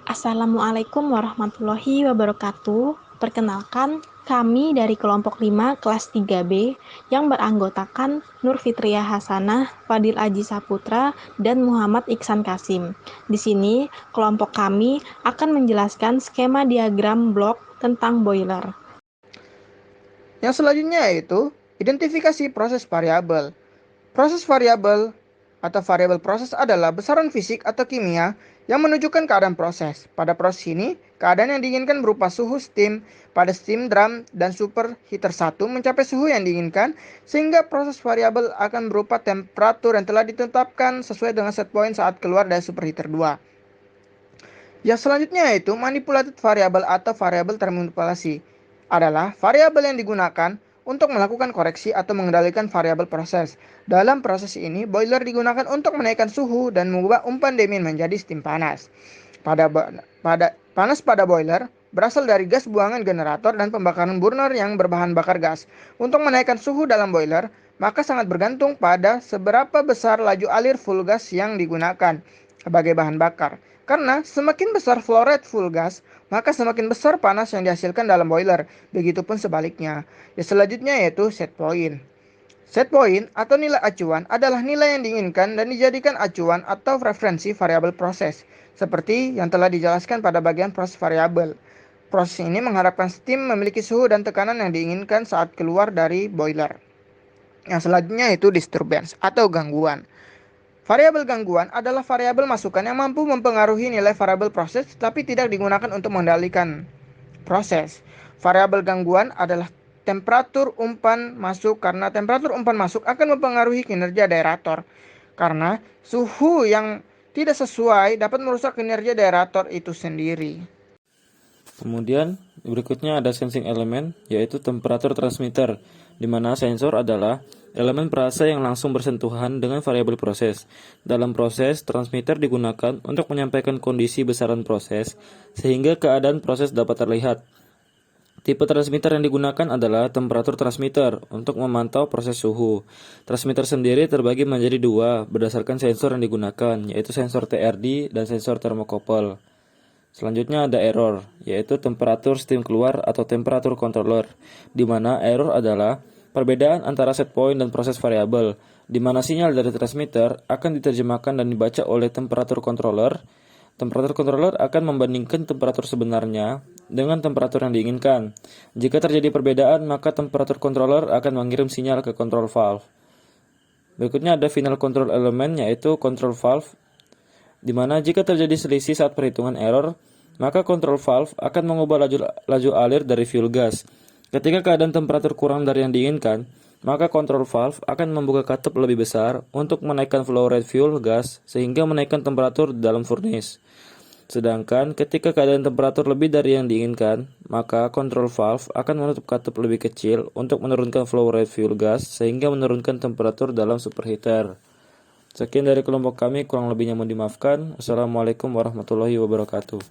Assalamualaikum warahmatullahi wabarakatuh. Perkenalkan, kami dari kelompok 5 kelas 3B yang beranggotakan Nur Fitriah Hasanah, Fadil Aji Saputra, dan Muhammad Iksan Kasim. Di sini, kelompok kami akan menjelaskan skema diagram blok tentang boiler. Yang selanjutnya yaitu identifikasi proses variabel. Proses variabel atau variabel proses adalah besaran fisik atau kimia yang menunjukkan keadaan proses. Pada proses ini, keadaan yang diinginkan berupa suhu steam pada steam drum dan superheater 1 mencapai suhu yang diinginkan, sehingga proses variabel akan berupa temperatur yang telah ditetapkan sesuai dengan set point saat keluar dari superheater 2. Yang selanjutnya yaitu manipulated variable atau variabel termanipulasi. Adalah variabel yang digunakan untuk melakukan koreksi atau mengendalikan variabel proses. Dalam proses ini, boiler digunakan untuk menaikkan suhu dan mengubah umpan dingin menjadi steam panas. Panas pada boiler berasal dari gas buangan generator dan pembakaran burner yang berbahan bakar gas. Untuk menaikkan suhu dalam boiler, maka sangat bergantung pada seberapa besar laju alir full gas yang digunakan sebagai bahan bakar. Karena semakin besar flow rate full gas, maka semakin besar panas yang dihasilkan dalam boiler. Begitupun sebaliknya. Yang selanjutnya yaitu set point. Set point atau nilai acuan adalah nilai yang diinginkan dan dijadikan acuan atau referensi variabel proses, seperti yang telah dijelaskan pada bagian proses variabel. Proses ini mengharapkan steam memiliki suhu dan tekanan yang diinginkan saat keluar dari boiler. Yang selanjutnya yaitu disturbance atau gangguan. Variabel gangguan adalah variabel masukan yang mampu mempengaruhi nilai variabel proses tapi tidak digunakan untuk mengendalikan proses. Variabel gangguan adalah temperatur umpan masuk karena temperatur umpan masuk akan mempengaruhi kinerja aerator. Karena suhu yang tidak sesuai dapat merusak kinerja aerator itu sendiri. Kemudian berikutnya ada sensing element, yaitu temperatur transmitter, di mana sensor adalah elemen perasa yang langsung bersentuhan dengan variabel proses. Dalam proses, transmitter digunakan untuk menyampaikan kondisi besaran proses, sehingga keadaan proses dapat terlihat. Tipe transmitter yang digunakan adalah temperatur transmitter untuk memantau proses suhu. Transmitter sendiri terbagi menjadi dua berdasarkan sensor yang digunakan, yaitu sensor TRD dan sensor thermocouple. Selanjutnya ada error, yaitu temperatur steam keluar atau temperatur controller, di mana error adalah perbedaan antara set point dan proses variabel, di mana sinyal dari transmitter akan diterjemahkan dan dibaca oleh temperatur controller. Temperatur controller akan membandingkan temperatur sebenarnya dengan temperatur yang diinginkan. Jika terjadi perbedaan, maka temperatur controller akan mengirim sinyal ke control valve. Berikutnya ada final control element, yaitu control valve, di mana jika terjadi selisih saat perhitungan error, maka control valve akan mengubah laju alir dari fuel gas. Ketika keadaan temperatur kurang dari yang diinginkan, maka control valve akan membuka katup lebih besar untuk menaikkan flow rate fuel gas sehingga menaikkan temperatur dalam furnace. Sedangkan ketika keadaan temperatur lebih dari yang diinginkan, maka control valve akan menutup katup lebih kecil untuk menurunkan flow rate fuel gas sehingga menurunkan temperatur dalam superheater. Sekian dari kelompok kami, kurang lebihnya mohon dimaafkan. Wassalamualaikum warahmatullahi wabarakatuh.